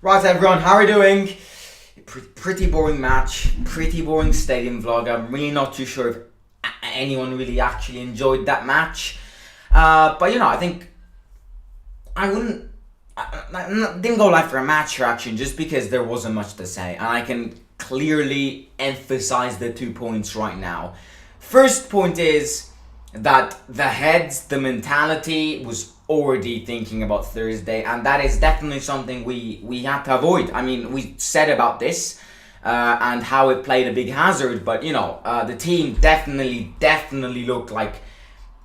Right everyone, how are we doing? Pretty boring match, pretty boring stadium vlog. I'm really not too sure if anyone really actually enjoyed that match. But you know, I think I didn't go live for a match reaction just because there wasn't much to say. And I can clearly emphasize the 2 points right now. First point is that the mentality was already thinking about Thursday, and that is definitely something we had to avoid. I mean, we said about this and how it played a big hazard, but you know, the team definitely looked like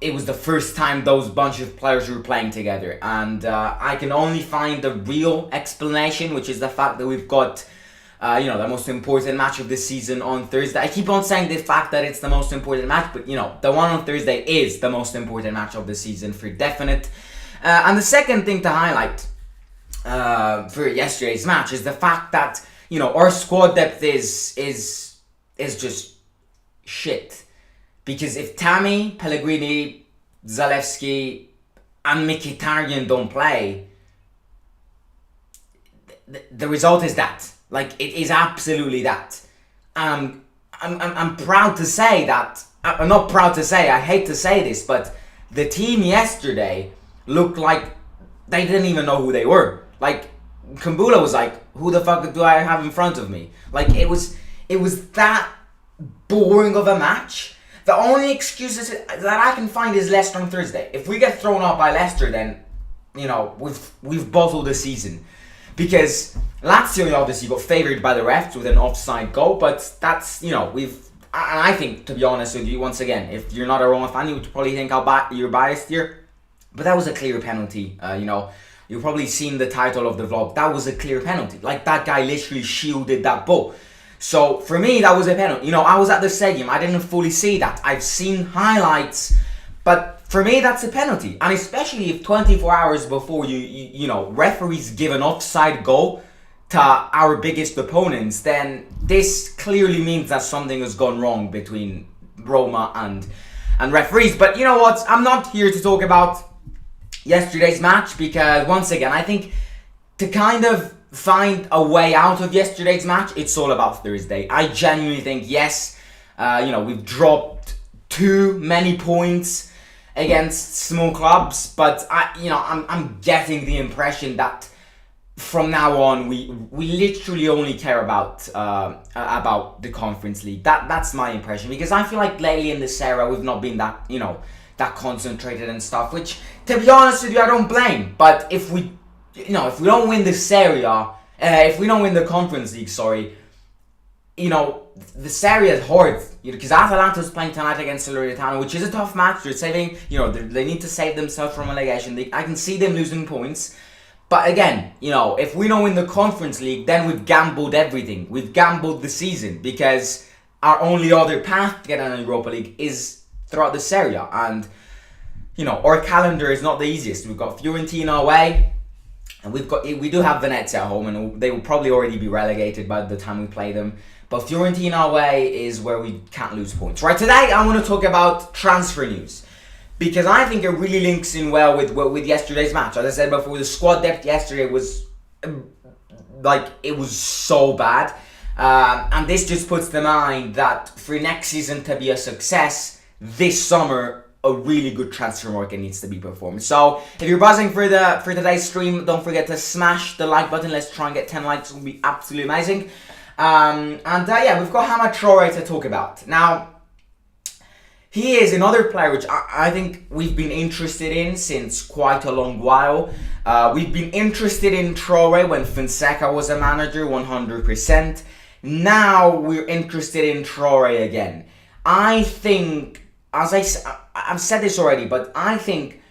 it was the first time those bunch of players were playing together. And I can only find the real explanation, which is the fact that we've got the most important match of the season on Thursday. I keep on saying the fact that it's the most important match, but you know, the one on Thursday is the most important match of the season for definite. And the second thing to highlight for yesterday's match is the fact that, you know, our squad depth is just shit. Because if Tammy, Pellegrini, Zalewski, and Mkhitaryan don't play, the result is that. Like, it is absolutely that. I'm proud to say that. I'm not proud to say, I hate to say this, but the team yesterday looked like they didn't even know who they were. Like, Kumbula was like, who the fuck do I have in front of me? Like, it was that boring of a match. The only excuses that I can find is Leicester on Thursday. If we get thrown out by Leicester, then, you know, we've bottled the season. Because Lazio obviously got favoured by the refs with an offside goal, but that's, you know, I think, to be honest with you, once again, if you're not a Roma fan, you would probably think you're biased here. But that was a clear penalty. You know, you've probably seen the title of the vlog. That was a clear penalty. Like, that guy literally shielded that ball. So, for me, that was a penalty. You know, I was at the stadium. I didn't fully see that. I've seen highlights. But for me, that's a penalty. And especially if 24 hours before you know, referees give an offside goal to our biggest opponents, then this clearly means that something has gone wrong between Roma and referees. But you know what? I'm not here to talk about yesterday's match because, once again, I think to kind of find a way out of yesterday's match, it's all about Thursday. I genuinely think, yes, you know, we've dropped too many points against small clubs, but I'm getting the impression that from now on we literally only care about the Conference League. That's my impression, because I feel like lately in this era we've not been that, you know, that concentrated and stuff, which, to be honest with you, I don't blame. But if we don't win this area, if we don't win the Conference League, sorry, you know, the Serie is hard, because Atalanta's playing tonight against Salernitana, which is a tough match. They're saving, you know, they need to save themselves from relegation. I can see them losing points. But again, you know, if we don't win the Conference League, then we've gambled everything. We've gambled the season, because our only other path to get on the Europa League is throughout the Serie. And, you know, our calendar is not the easiest. We've got Fiorentina away, and we do have Venezia at home, and they will probably already be relegated by the time we play them. But Fiorentina away is where we can't lose points. Right, today I want to talk about transfer news, because I think it really links in well with yesterday's match. As I said before, the squad depth yesterday was like, it was so bad. And this just puts to mind that for next season to be a success, this summer a really good transfer market needs to be performed. So if you're buzzing for today's stream, don't forget to smash the like button. Let's try and get 10 likes. It will be absolutely amazing. Yeah, we've got HAMAD Traore to talk about. Now, he is another player which I think we've been interested in since quite a long while. We've been interested in Traore when Fonseca was a manager, 100%. Now we're interested in Traore again. I think, as I've said this already, but I think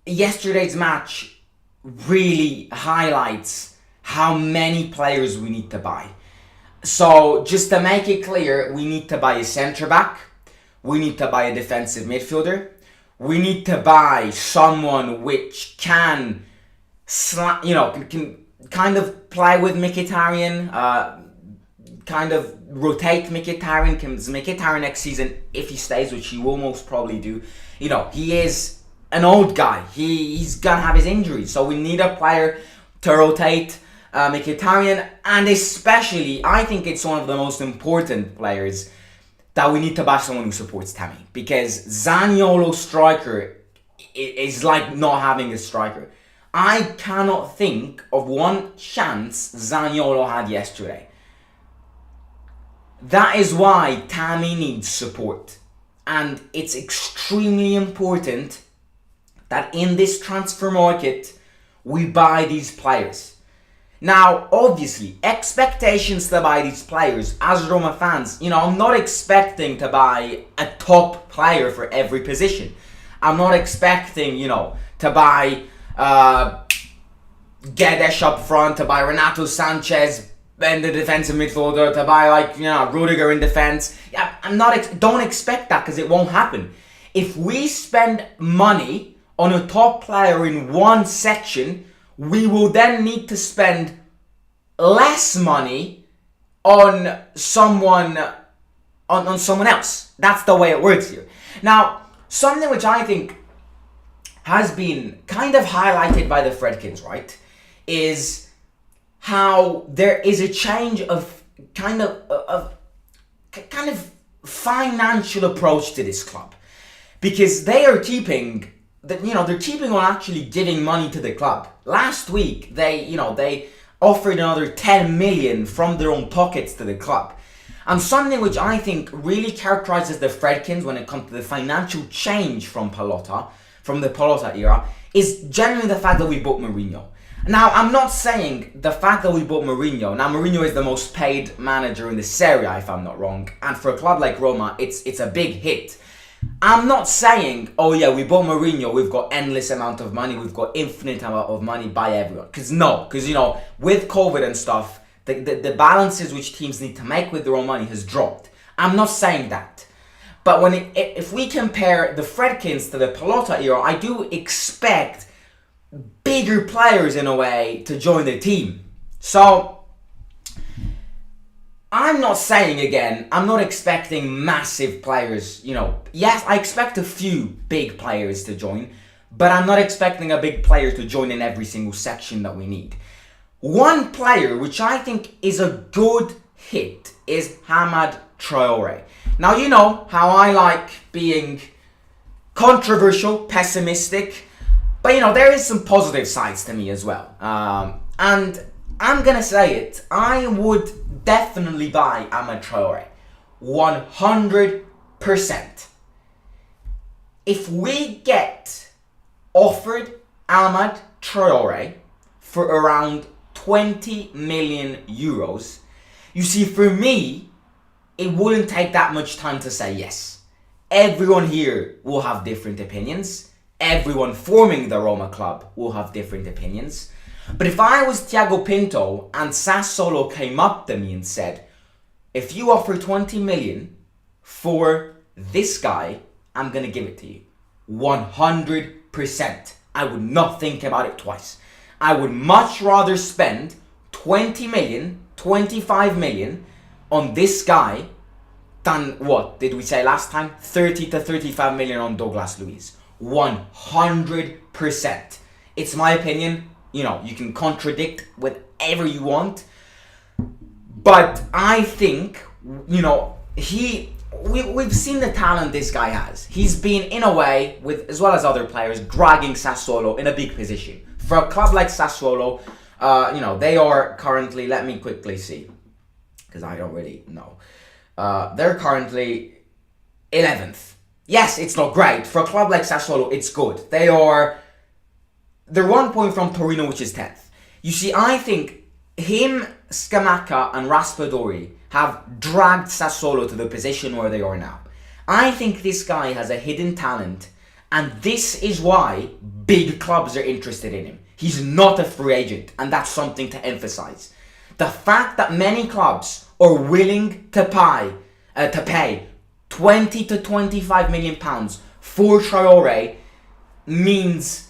yesterday's match really highlights how many players we need to buy. So, just to make it clear, we need to buy a centre-back, we need to buy a defensive midfielder, we need to buy someone which can kind of play with Mkhitaryan, kind of rotate Mkhitaryan, because Mkhitaryan next season, if he stays, which he will most probably do, you know, he is an old guy. He's gonna have his injuries, so we need a player to rotate Mkhitaryan, and especially, I think it's one of the most important players that we need to buy someone who supports Tammy. Because Zaniolo striker is like not having a striker. I cannot think of one chance Zaniolo had yesterday. That is why Tammy needs support. And it's extremely important that in this transfer market, we buy these players. Now, obviously, expectations to buy these players, as Roma fans, I'm not expecting to buy a top player for every position. I'm not expecting, to buy Guedes up front, to buy Renato Sanchez in the defensive midfielder, to buy Rudiger in defense. Yeah, don't expect that because it won't happen. If we spend money on a top player in one section, we will then need to spend less money on someone else. That's the way it works here. Now, something which I think has been kind of highlighted by the Fredkins, right, is how there is a change of kind of financial approach to this club, because they're keeping on actually giving money to the club. Last week they offered another 10 million from their own pockets to the club. And something which I think really characterizes the Fredkins when it comes to the financial change from the Pallotta era, is generally the fact that we bought Mourinho. Now, I'm not saying the fact that we bought Mourinho. Now, Mourinho is the most paid manager in the Serie A, if I'm not wrong. And for a club like Roma, it's a big hit. I'm not saying, oh yeah, we bought Mourinho, we've got endless amount of money, we've got infinite amount of money by everyone. Because with COVID and stuff, the balances which teams need to make with their own money has dropped. I'm not saying that. But if we compare the Fredkins to the Pallotta era, I do expect bigger players in a way to join the team. So I'm not saying, again, I'm not expecting massive players, Yes, I expect a few big players to join, but I'm not expecting a big player to join in every single section that we need. One player which I think is a good hit is HAMAD Traore. Now, you know how I like being controversial, pessimistic, but there is some positive sides to me as well. And I'm gonna say it, I would definitely buy HAMAD Traore. 100%. If we get offered HAMAD Traore for around 20 million euros, you see, for me, it wouldn't take that much time to say yes. Everyone here will have different opinions. Everyone forming the Roma club will have different opinions. But if I was Thiago Pinto and Sassuolo came up to me and said, if you offer 20 million for this guy, I'm going to give it to you. 100%. I would not think about it twice. I would much rather spend 20 million, 25 million on this guy than, what did we say last time? 30 to 35 million on Douglas Luiz. 100%. It's my opinion. You can contradict whatever you want. But I think, we've seen the talent this guy has. He's been, in a way, with as well as other players, dragging Sassuolo in a big position. For a club like Sassuolo, they are currently, let me quickly see, because I don't really know. They're currently 11th. Yes, it's not great. For a club like Sassuolo, it's good. They're 1 point from Torino, which is 10th. You see, I think him, Scamacca and Raspadori have dragged Sassuolo to the position where they are now. I think this guy has a hidden talent, and this is why big clubs are interested in him. He's not a free agent, and that's something to emphasize. The fact that many clubs are willing to pay 20 to 25 million pounds for Traore means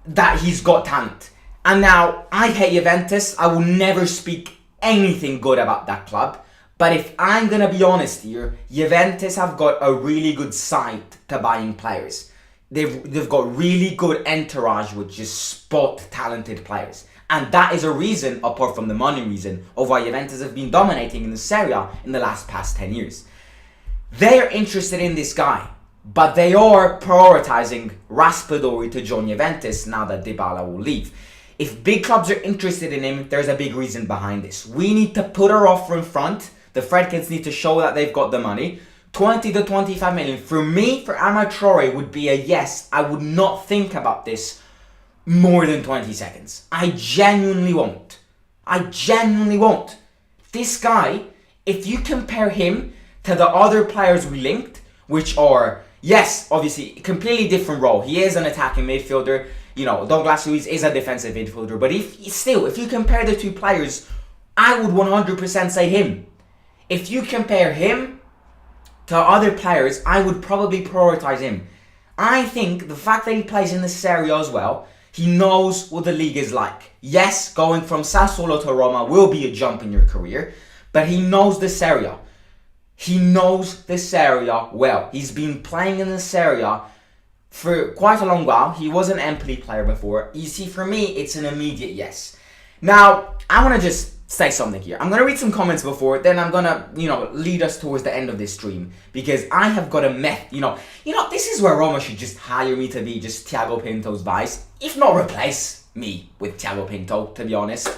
that he's got talent. And now, I hate Juventus. I will never speak anything good about that club. But if I'm going to be honest here, Juventus have got a really good side to buying players. They've got really good entourage with just spot talented players. And that is a reason, apart from the money reason, of why Juventus have been dominating in the Serie A in the past 10 years. They are interested in this guy, but they are prioritizing Raspadori to join Juventus now that Dybala will leave. If big clubs are interested in him, there's a big reason behind this. We need to put our offer in front. The Fredkins need to show that they've got the money. 20 to 25 million. For me, for AMAD Traore would be a yes. I would not think about this more than 20 seconds. I genuinely won't. This guy, if you compare him to the other players we linked, which are, yes, obviously, completely different role. He is an attacking midfielder. You know, Douglas Luiz is a defensive midfielder. But if you compare the two players, I would 100% say him. If you compare him to other players, I would probably prioritize him. I think the fact that he plays in the Serie A as well, he knows what the league is like. Yes, going from Sassuolo to Roma will be a jump in your career, but he knows the Serie A. He knows the Serie A well. He's been playing in the Serie A for quite a long while. He was an Empoli player before. You see, for me, it's an immediate yes. Now, I want to just say something here. I'm going to read some comments before, then I'm going to, lead us towards the end of this stream, because I have got a this is where Roma should just hire me to be just Thiago Pinto's vice, if not replace me with Thiago Pinto, to be honest.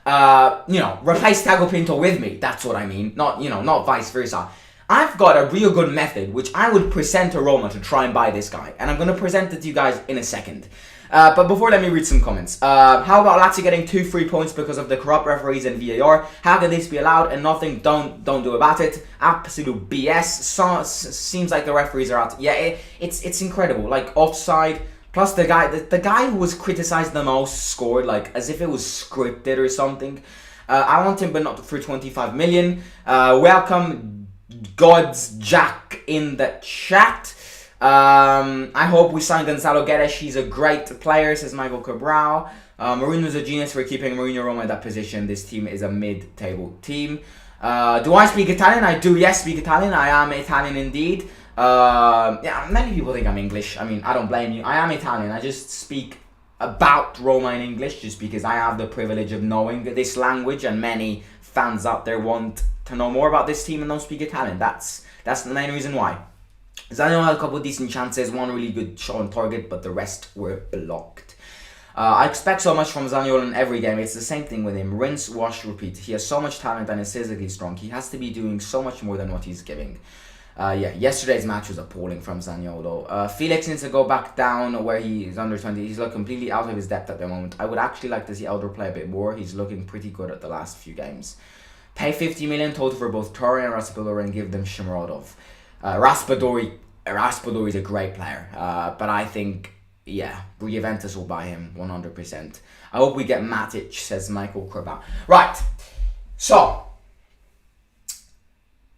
Replace Thiago Pinto with me, that's what I mean, not vice versa. I've got a real good method which I would present to Roma to try and buy this guy, and I'm going to present it to you guys in a second. But before, let me read some comments. How about Lazio getting 2 free points because of the corrupt referees and VAR? How can this be allowed and nothing don't do about it? Absolute BS. Seems like the referees are out. Yeah, it's incredible. Like offside. Plus the guy who was criticized the most scored like as if it was scripted or something. I want him, but not for 25 million. Welcome, God's Jack in the chat. I hope we sign Gonzalo Guedes. He's a great player, says Michael Cabral. Mourinho's a genius for keeping Mourinho Roma in that position. This team is a mid-table team. Do I speak Italian? I do, yes, speak Italian. I am Italian indeed. Many people think I'm English. I mean, I don't blame you. I am Italian. I just speak about Roma in English just because I have the privilege of knowing this language, and many fans out there want to know more about this team and don't speak Italian. That's the main reason why. Zaniolo had a couple of decent chances, one really good shot on target, but the rest were blocked. I expect so much from Zaniolo in every game. It's the same thing with him. Rinse, wash, repeat. He has so much talent and is physically strong. He has to be doing so much more than what he's giving. Yesterday's match was appalling from Zaniolo. Felix needs to go back down where he is under 20. He's like completely out of his depth at the moment. I would actually like to see Elder play a bit more. He's looking pretty good at the last few games. Pay 50 million total for both Traore and Raspadori and give them Shomurodov. Raspadori is a great player, but I think, Juventus will buy him 100%. I hope we get Matic, says Michael Krabau. Right, so,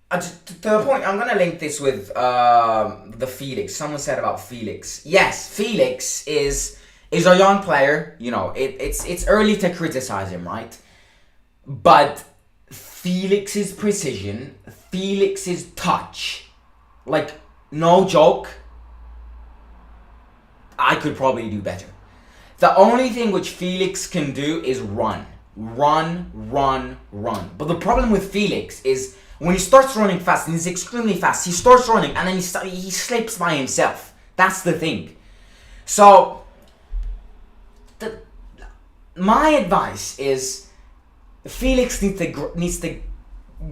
to the point, I'm going to link this with the Felix. Someone said about Felix. Yes, Felix is a young player. It's early to criticize him, right? But Felix's precision, Felix's touch, like, no joke, I could probably do better. The only thing which Felix can do is run. But the problem with Felix is when he starts running fast, and he's extremely fast, he starts running and then he slips by himself. That's the thing. So, my advice is Felix needs to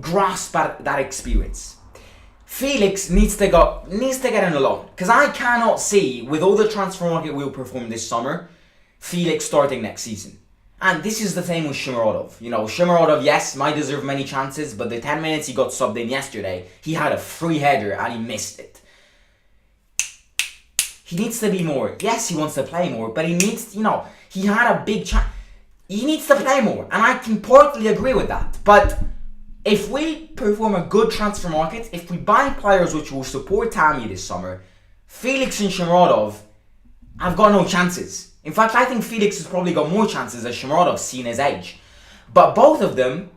grasp that experience. Felix needs to get in alone, because I cannot see, with all the transfer market we'll perform this summer, Felix starting next season. And this is the thing with Shomurodov. Shomurodov, yes, might deserve many chances, but the 10 minutes he got subbed in yesterday, he had a free header and he missed it. He needs to be more. Yes, he wants to play more, but he needs, he had a big chance. He needs to play more, and I can partly agree with that. But if we perform a good transfer market, if we buy players which will support Tammy this summer, Felix and Shomurodov have got no chances. In fact, I think Felix has probably got more chances than Shomurodov, seeing his age. But both of them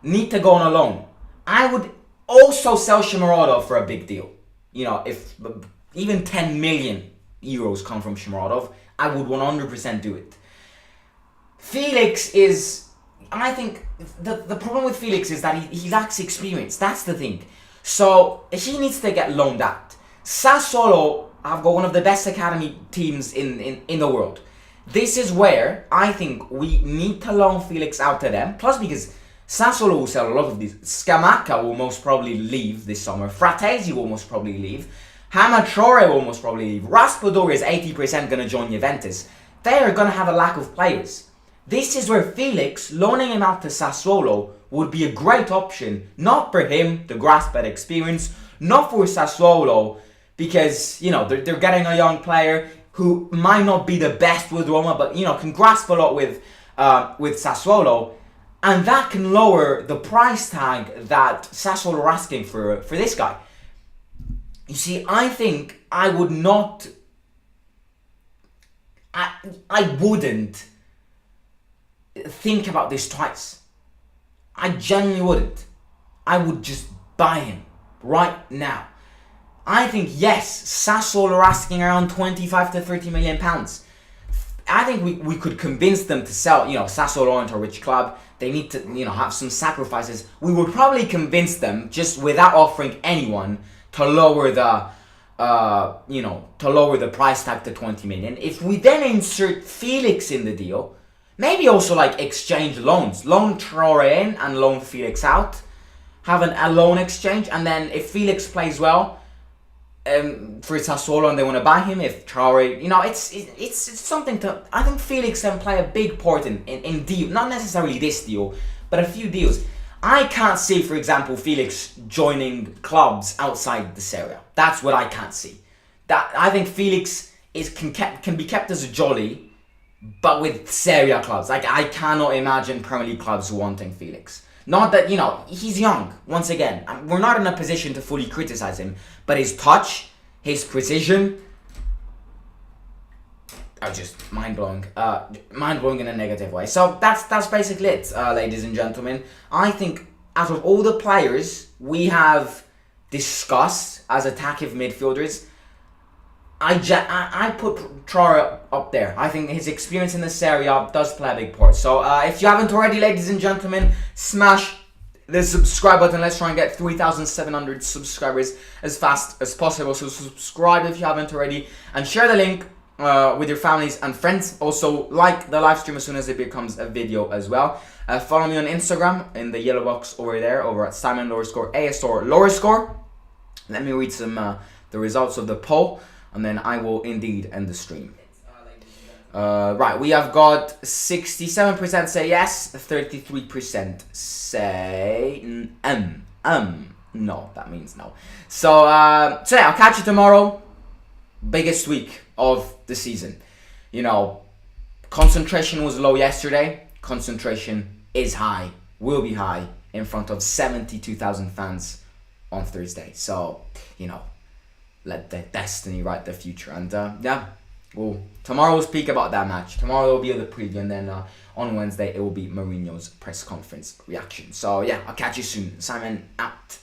need to go on a loan. I would also sell Shomurodov for a big deal. If even 10 million euros come from Shomurodov, I would 100% do it. Felix is, I think, the problem with Felix is that he lacks experience. That's the thing. So he needs to get loaned out. Sassuolo have got one of the best academy teams in the world. This is where I think we need to loan Felix out to them. Plus, because Sassuolo will sell a lot of these. Scamacca will most probably leave this summer. Fratesi will most probably leave. HAMAD Traore will most probably leave. Raspadori is 80% going to join Juventus. They are going to have a lack of players. This is where Felix, loaning him out to Sassuolo, would be a great option. Not for him to grasp that experience. Not for Sassuolo, because, you know, they're getting a young player who might not be the best with Roma, but, you know, can grasp a lot with Sassuolo. And that can lower the price tag that Sassuolo are asking for this guy. You see, I think I would not... I wouldn't think about this twice. I genuinely wouldn't. I would just buy him right now. I think, yes, Sassuolo are asking around 25 to 30 million pounds. I think we could convince them to sell. You know, Sassuolo aren't a rich club. They need to, you know, have some sacrifices. We would probably convince them, just without offering anyone, to lower the, to lower the price tag to 20 million. If we then insert Felix in the deal, maybe also like exchange loans. Loan Traore in and loan Felix out. Have a loan exchange, and then if Felix plays well, for Sassuolo and they want to buy him, if Traore, you know, it's something to... I think Felix can play a big part in deal, not necessarily this deal, but a few deals. I can't see, for example, Felix joining clubs outside the Serie A. That's what I can't see. That I think Felix can be kept as a jolly, but with Serie A clubs. Like, I cannot imagine Premier League clubs wanting Felix. Not that, you know, he's young, once again. We're not in a position to fully criticize him. But his touch, his precision, are just mind-blowing. Mind-blowing in a negative way. So that's basically it, ladies and gentlemen. I think out of all the players we have discussed as attacking midfielders, I put Traore up there. I think his experience in the Serie A does play a big part. So if you haven't already, ladies and gentlemen, smash the subscribe button. Let's try and get 3,700 subscribers as fast as possible. So subscribe if you haven't already, and share the link with your families and friends. Also, like the live stream as soon as it becomes a video as well. Follow me on Instagram in the yellow box over there, over at Simon_AS_. Let me read some the results of the poll, and then I will indeed end the stream. Right, we have got 67% say yes, 33% say no, that means no. So yeah, I'll catch you tomorrow. Biggest week of the season. You know, concentration was low yesterday. Concentration is high, will be high, in front of 72,000 fans on Thursday. So, you know, let the destiny write the future. And yeah, well, tomorrow we'll speak about that match. Tomorrow will be the preview, and then on Wednesday it will be Mourinho's press conference reaction. So yeah, I'll catch you soon. Simon out.